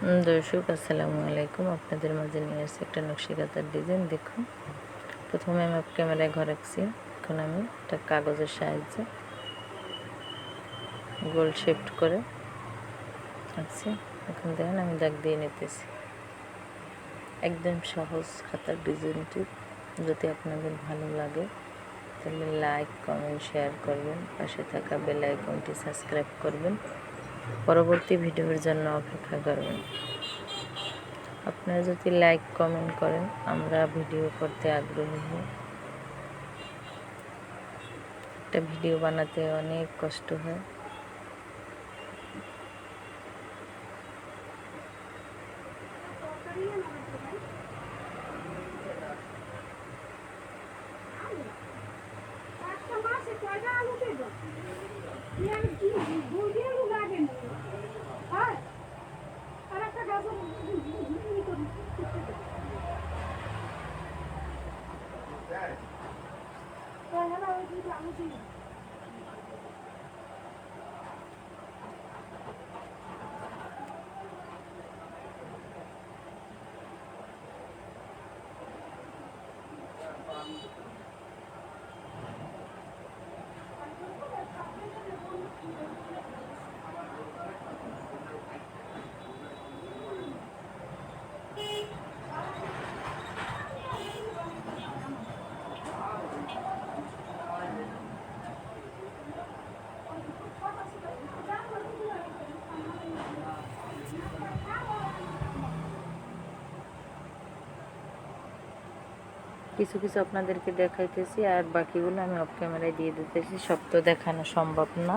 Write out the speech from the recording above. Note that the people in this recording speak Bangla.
দর্শক আসসালামু আলাইকুম, আপনাদের মাঝে নিয়ে আসছি একটা নকশি কাঁথার ডিজাইন। দেখুন, প্রথমে আমি ক্যামেরায় ঘর রাখছি। এখন আমি একটা কাগজের সাহায্যে গোল শেপড করে রাখছি। এখন দেখেন আমি দাগ দিয়ে নিতেছি। একদম সহজ খাতার ডিজাইনটি যদি আপনাদের ভালো লাগে তাহলে লাইক, কমেন্ট, শেয়ার করবেন। পাশে থাকা বেল আইকনটি সাবস্ক্রাইব করবেন। পরবর্তী ভিডিওর জন্য অপেক্ষা করবেন। আপনারা যদি লাইক কমেন্ট করেন আমরা ভিডিও করতে আগ্রহী হই। একটা ভিডিও বানাতে অনেক কষ্ট হয়। কিছু কিছু আপনাদেরকে দেখাইতেছি আর বাকিগুলো আমি অফ ক্যামেরায় দিয়ে দিতেছি। সব তো দেখানো সম্ভব না।